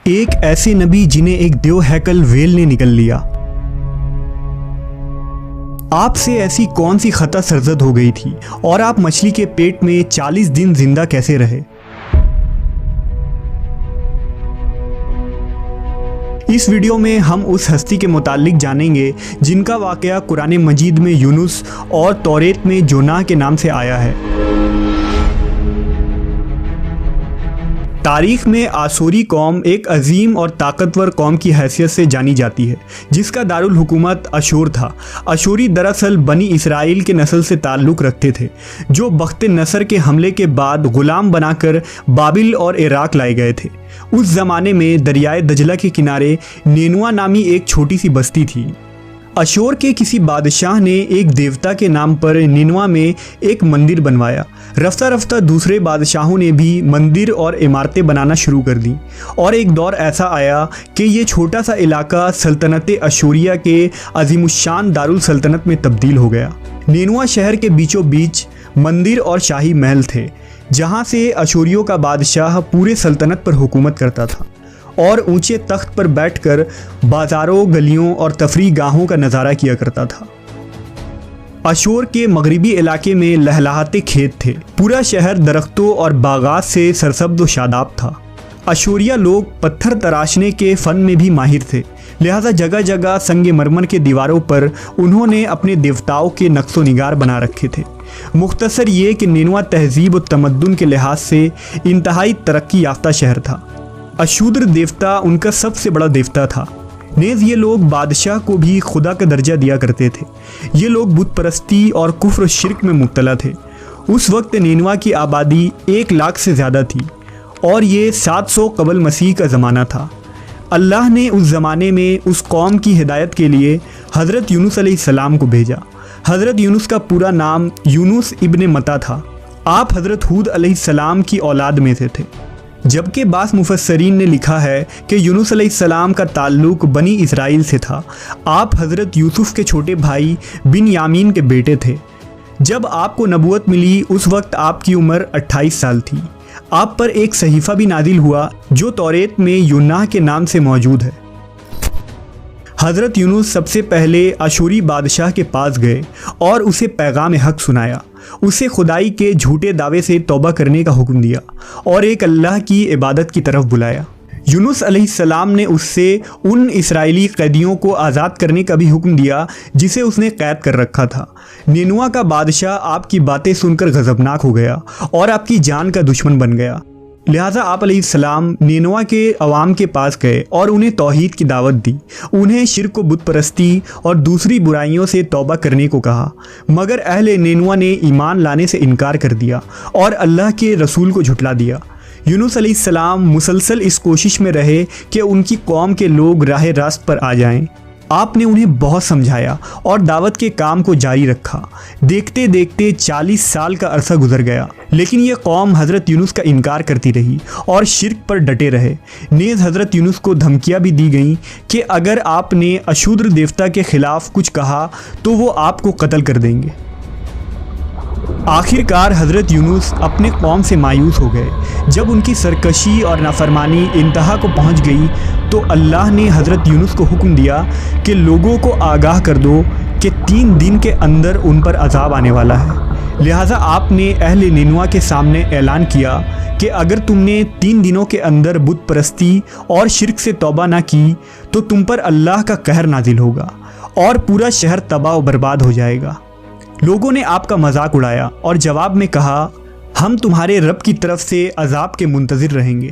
ایک ایسے نبی جنہیں ایک دیو ہیکل ویل نے نگل لیا۔ آپ سے ایسی کون سی خطا سرزد ہو گئی تھی اور آپ مچھلی کے پیٹ میں 40 دن زندہ کیسے رہے؟ اس ویڈیو میں ہم اس ہستی کے متعلق جانیں گے جن کا واقعہ قرآن مجید میں یونس اور توریت میں جونہ کے نام سے آیا ہے۔ تاریخ میں آشوری قوم ایک عظیم اور طاقتور قوم کی حیثیت سے جانی جاتی ہے جس کا دارالحکومت اشور تھا۔ اشوری دراصل بنی اسرائیل کے نسل سے تعلق رکھتے تھے جو بخت نصر کے حملے کے بعد غلام بنا کر بابل اور عراق لائے گئے تھے۔ اس زمانے میں دریائے دجلہ کے کنارے نینوا نامی ایک چھوٹی سی بستی تھی۔ اشور کے کسی بادشاہ نے ایک دیوتا کے نام پر نینوا میں ایک مندر بنوایا۔ رفتہ رفتہ دوسرے بادشاہوں نے بھی مندر اور عمارتیں بنانا شروع کر دیں اور ایک دور ایسا آیا کہ یہ چھوٹا سا علاقہ سلطنت اشوریہ کے عظیم الشان دارالسلطنت میں تبدیل ہو گیا۔ نینوا شہر کے بیچوں بیچ مندر اور شاہی محل تھے جہاں سے اشوریوں کا بادشاہ پورے سلطنت پر حکومت کرتا تھا اور اونچے تخت پر بیٹھ کر بازاروں، گلیوں اور تفریح گاہوں کا نظارہ کیا کرتا تھا۔ اشور کے مغربی علاقے میں لہلہاتے کھیت تھے۔ پورا شہر درختوں اور باغات سے سرسبز و شاداب تھا۔ اشوریہ لوگ پتھر تراشنے کے فن میں بھی ماہر تھے، لہذا جگہ جگہ سنگ مرمر کے دیواروں پر انہوں نے اپنے دیوتاؤں کے نقش و نگار بنا رکھے تھے۔ مختصر یہ کہ نینوا تہذیب و تمدن کے لحاظ سے انتہائی ترقی یافتہ شہر تھا۔ اشودر دیوتا ان کا سب سے بڑا دیوتا تھا۔ نیز یہ لوگ بادشاہ کو بھی خدا کا درجہ دیا کرتے تھے۔ یہ لوگ بت پرستی اور کفر و شرک میں مبتلا تھے۔ اس وقت نینوا کی آبادی 1 لاکھ سے زیادہ تھی اور یہ 700 قبل مسیح کا زمانہ تھا۔ اللہ نے اس زمانے میں اس قوم کی ہدایت کے لیے حضرت یونس علیہ السلام کو بھیجا۔ حضرت یونس کا پورا نام یونس ابن متا تھا۔ آپ حضرت ہود علیہ السلام کی اولاد میں سے تھے، جبکہ بعض مفسرین نے لکھا ہے کہ یونس علیہ السلام کا تعلق بنی اسرائیل سے تھا۔ آپ حضرت یوسف کے چھوٹے بھائی بن یامین کے بیٹے تھے۔ جب آپ کو نبوت ملی اس وقت آپ کی عمر 28 سال تھی۔ آپ پر ایک صحیفہ بھی نازل ہوا جو توریت میں یونہ کے نام سے موجود ہے۔ حضرت یونس سب سے پہلے اشوری بادشاہ کے پاس گئے اور اسے پیغام حق سنایا۔ اسے خدائی کے جھوٹے دعوے سے توبہ کرنے کا حکم دیا اور ایک اللہ کی عبادت کی طرف بلایا۔ یونس علیہ السلام نے اس سے ان اسرائیلی قیدیوں کو آزاد کرنے کا بھی حکم دیا جسے اس نے قید کر رکھا تھا۔ نینوا کا بادشاہ آپ کی باتیں سن کر غضبناک ہو گیا اور آپ کی جان کا دشمن بن گیا، لہٰذا آپ علیہ السلام نینوا کے عوام کے پاس گئے اور انہیں توحید کی دعوت دی۔ انہیں شرک و بت پرستی اور دوسری برائیوں سے توبہ کرنے کو کہا، مگر اہل نینوا نے ایمان لانے سے انکار کر دیا اور اللہ کے رسول کو جھٹلا دیا۔ یونس علیہ السلام مسلسل اس کوشش میں رہے کہ ان کی قوم کے لوگ راہ راست پر آ جائیں۔ آپ نے انہیں بہت سمجھایا اور دعوت کے کام کو جاری رکھا۔ دیکھتے دیکھتے 40 سال کا عرصہ گزر گیا، لیکن یہ قوم حضرت یونس کا انکار کرتی رہی اور شرک پر ڈٹے رہے۔ نیز حضرت یونس کو دھمکیاں بھی دی گئیں کہ اگر آپ نے اشودر دیوتا کے خلاف کچھ کہا تو وہ آپ کو قتل کر دیں گے۔ آخر کار حضرت یونس اپنے قوم سے مایوس ہو گئے۔ جب ان کی سرکشی اور نافرمانی انتہا کو پہنچ گئی تو اللہ نے حضرت یونس کو حکم دیا کہ لوگوں کو آگاہ کر دو کہ 3 دن کے اندر ان پر عذاب آنے والا ہے۔ لہٰذا آپ نے اہل نینوا کے سامنے اعلان کیا کہ اگر تم نے 3 دنوں کے اندر بت پرستی اور شرک سے توبہ نہ کی تو تم پر اللہ کا قہر نازل ہوگا اور پورا شہر تباہ و برباد ہو جائے گا۔ لوگوں نے آپ کا مذاق اڑایا اور جواب میں کہا، ہم تمہارے رب کی طرف سے عذاب کے منتظر رہیں گے۔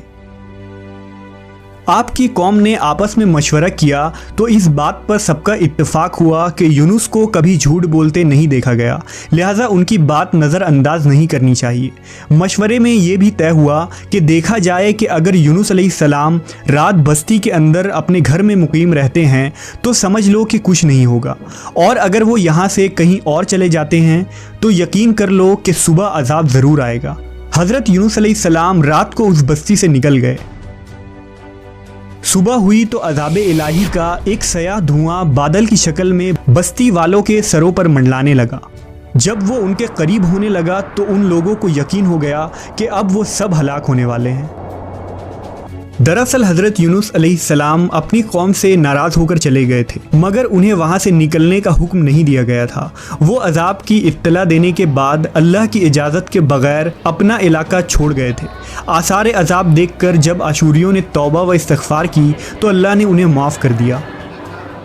آپ کی قوم نے آپس میں مشورہ کیا تو اس بات پر سب کا اتفاق ہوا کہ یونس کو کبھی جھوٹ بولتے نہیں دیکھا گیا، لہٰذا ان کی بات نظر انداز نہیں کرنی چاہیے۔ مشورے میں یہ بھی طے ہوا کہ دیکھا جائے کہ اگر یونس علیہ السلام رات بستی کے اندر اپنے گھر میں مقیم رہتے ہیں تو سمجھ لو کہ کچھ نہیں ہوگا، اور اگر وہ یہاں سے کہیں اور چلے جاتے ہیں تو یقین کر لو کہ صبح عذاب ضرور آئے گا۔ حضرت یونس علیہ السلام رات کو اس بستی سے نکل گئے۔ صبح ہوئی تو عذاب الہی کا ایک سیاہ دھواں بادل کی شکل میں بستی والوں کے سروں پر منڈلانے لگا۔ جب وہ ان کے قریب ہونے لگا تو ان لوگوں کو یقین ہو گیا کہ اب وہ سب ہلاک ہونے والے ہیں۔ दरअसल हज़रत यूनुस अलैहिस्सलाम अपनी कौम से नाराज़ होकर चले गए थे, मगर उन्हें वहाँ से निकलने का हुक्म नहीं दिया गया था। वो अजाब की इत्तला देने के बाद अल्लाह की इजाज़त के बगैर अपना इलाका छोड़ गए थे। आसार अजाब देखकर जब अशूरियों ने तौबा व इस्तिग़फ़ार की तो अल्लाह ने उन्हें माफ़ कर दिया।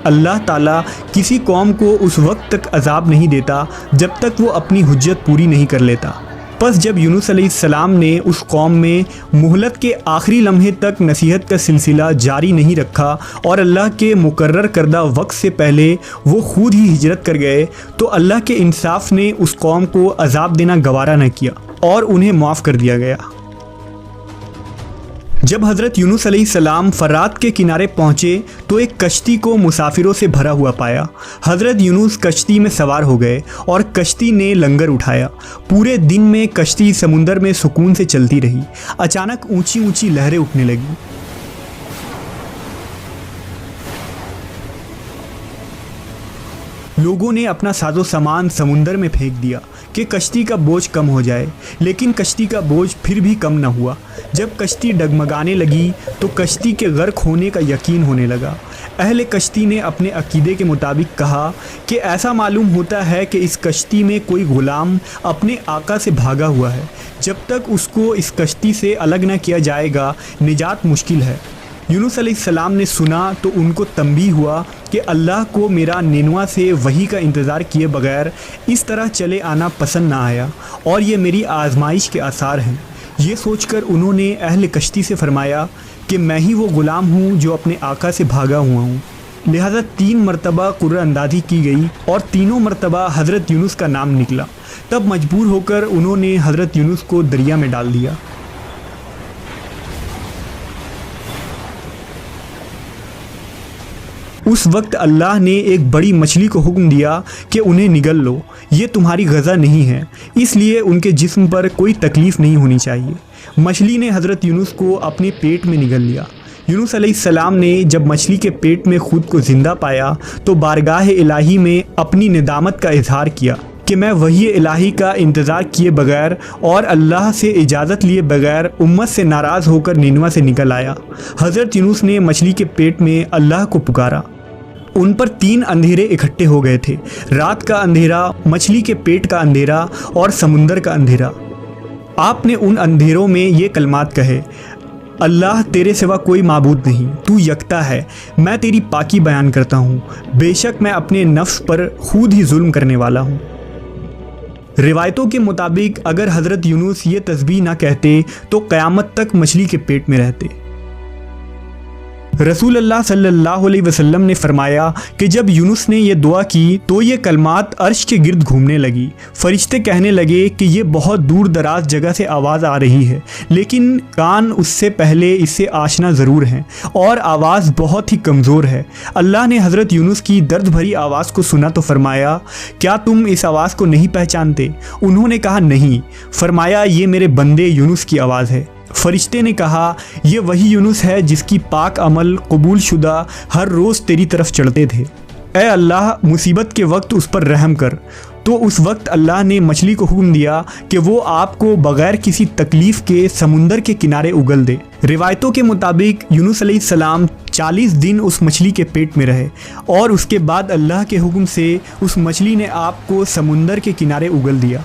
अल्लाह ताला किसी कौम को उस वक्त तक अजाब नहीं देता जब तक वो अपनी हुज्जत पूरी नहीं कर लेता। बस जब यूनुस अलैहिस्सलाम ने उस कौम में मुहलत के आखिरी लम्हे तक नसीहत का सिलसिला जारी नहीं रखा और अल्लाह के मुकर्रर करदा वक्त से पहले वो खुद ही हिजरत कर गए, तो अल्लाह के इंसाफ ने उस कौम को अजाब देना गवारा न किया और उन्हें माफ़ कर दिया गया। जब हज़रत यूनुस अलैहिस्सलाम फरात के किनारे पहुँचे तो एक कश्ती को मुसाफिरों से भरा हुआ पाया। हज़रत यूनुस कश्ती में सवार हो गए और कश्ती ने लंगर उठाया। पूरे दिन में कश्ती समुंदर में सुकून से चलती रही। अचानक ऊंची ऊंची लहरें उठने लगी। लोगों ने अपना साजो सामान समुंदर में फेंक दिया कि कश्ती का बोझ कम हो जाए, लेकिन कश्ती का बोझ फिर भी कम न हुआ। जब कश्ती डगमगाने लगी तो कश्ती के गर्क होने का यकीन होने लगा। अहले कश्ती ने अपने अकीदे के मुताबिक कहा कि ऐसा मालूम होता है कि इस कश्ती में कोई गुलाम अपने आका से भागा हुआ है। जब तक उसको इस कश्ती से अलग न किया जाएगा निजात मुश्किल है। यूनुस अलैहिस्सलाम ने सुना तो उनको तंबीह हुआ कि अल्लाह को मेरा निनवा से वही का इंतज़ार किए बगैर इस तरह चले आना पसंद ना आया और ये मेरी आजमाइश के आसार हैं। ये सोचकर उन्होंने अहले कश्ती से फरमाया कि मैं ही वो ग़ुलाम हूँ जो अपने आका से भागा हुआ हूँ। लिहाजा 3 मरतबा कुर्रअंदाज़ी की गई और तीनों मरतबा हज़रत यूनुस का नाम निकला। तब मजबूर होकर उन्होंने हज़रत यूनुस को दरिया में डाल दिया। उस वक्त अल्लाह ने एक बड़ी मछली को हुक्म दिया कि उन्हें निगल लो, ये तुम्हारी गज़ा नहीं है, इसलिए उनके जिस्म पर कोई तकलीफ़ नहीं होनी चाहिए। मछली ने हज़रत यूनुस को अपने पेट में निगल लिया। यूनुस अलैहिस्सलाम ने जब मछली के पेट में खुद को ज़िंदा पाया तो बारगाह इलाही में अपनी निदामत का इजहार किया कि मैं वही इलाही का इंतज़ार किए बगैर और अल्लाह से इजाज़त लिए बगैर उम्मत से नाराज़ होकर निनवा से निकल आया। हज़रत यूनुस ने मछली के पेट में अल्लाह को पुकारा। उन पर 3 अंधेरे इकट्ठे हो गए थे, रात का अंधेरा, मछली के पेट का अंधेरा और समुंदर का अंधेरा। आपने उन अंधेरों में ये कलमात कहे, अल्लाह तेरे सिवा कोई माबूद नहीं, तू यकता है, मैं तेरी पाकी बयान करता हूँ, बेशक मैं अपने नफ्स पर खुद ही जुल्म करने वाला हूँ। रिवायतों के मुताबिक अगर हज़रत यूनुस ये तस्बीह ना कहते तो क़यामत तक मछली के पेट में रहते। रसूल अल्लाह सल्लल्लाहु अलैहि वसल्लम ने फरमाया कि जब यूनुस ने ये दुआ की तो ये कलमात अर्श के गिर्द घूमने लगी। फरिश्ते कहने लगे कि ये बहुत दूर दराज जगह से आवाज़ आ रही है, लेकिन कान उससे पहले इससे आशना ज़रूर हैं और आवाज़ बहुत ही कमज़ोर है। अल्लाह ने हज़रत यूनुस की दर्द भरी आवाज़ को सुना तो फरमाया, क्या तुम इस आवाज़ को नहीं पहचानते? उन्होंने कहा नहीं। फरमाया, ये मेरे बंदे यूनुस की आवाज़ है। फरिश्ते ने कहा, ये वही यूनुस है जिसकी पाक अमल कबूल शुदा हर रोज़ तेरी तरफ चढ़ते थे। ए अल्लाह, मुसीबत के वक्त उस पर रहम कर। तो उस वक्त अल्लाह ने मछली को हुक्म दिया कि वो आपको बग़ैर किसी तकलीफ़ के समुंदर के किनारे उगल दे। रिवायतों के मुताबिक यूनुस अलैहिस्सलाम 40 दिन उस मछली के पेट में रहे और उसके बाद अल्लाह के हुक्म से उस मछली ने आपको समुंदर के किनारे उगल दिया।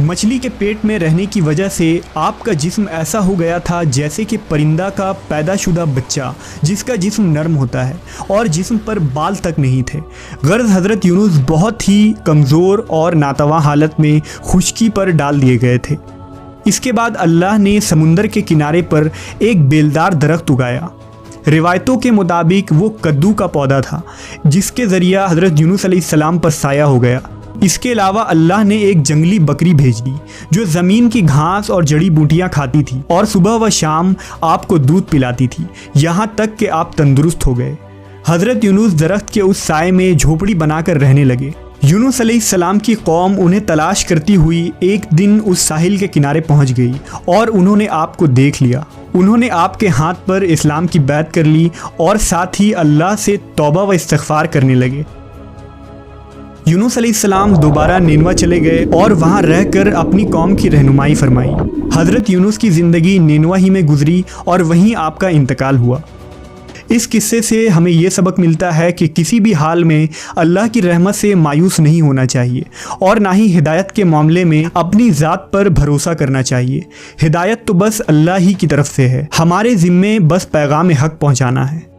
मछली के पेट में रहने की वजह से आपका जिस्म ऐसा हो गया था जैसे कि परिंदा का पैदाशुदा बच्चा जिसका जिस्म नरम होता है और जिस्म पर बाल तक नहीं थे। गर्ज हज़रत यूनुस बहुत ही कमज़ोर और नातवा हालत में खुश्की पर डाल दिए गए थे। इसके बाद अल्लाह ने समुंदर के किनारे पर एक बेलदार दरख्त उगाया। रिवायतों के मुताबिक वो कद्दू का पौधा था जिसके ज़रिया हज़रत यूनुस अलैहिस्सलाम पर साया हो गया। इसके अलावा अल्लाह ने एक जंगली बकरी भेज दी जो ज़मीन की घास और जड़ी बूटियाँ खाती थी और सुबह व शाम आपको दूध पिलाती थी, यहाँ तक कि आप तंदुरुस्त हो गए। हज़रत यूनुस दरख्त के उस साए में झोपड़ी बनाकर रहने लगे। यूनुस अलैहिस्सलाम की कौम उन्हें तलाश करती हुई एक दिन उस साहिल के किनारे पहुँच गई और उन्होंने आपको देख लिया। उन्होंने आपके हाथ पर इस्लाम की बैत कर ली और साथ ही अल्लाह से तौबा व इस्तिग़फ़ार करने लगे। यूनुस अलैहिस्सलाम दोबारा निनवा चले गए और वहाँ रहकर अपनी कौम की रहनुमाई फरमाई। हज़रत यूनुस की ज़िंदगी निनवा ही में गुजरी और वहीं आपका इंतकाल हुआ। इस किस्से से हमें ये सबक मिलता है कि किसी भी हाल में अल्लाह की रहमत से मायूस नहीं होना चाहिए और ना ही हिदायत के मामले में अपनी ज़ात पर भरोसा करना चाहिए। हिदायत तो बस अल्लाह ही की तरफ से है, हमारे ज़िम्मे बस पैगाम हक़ पहुँचाना है।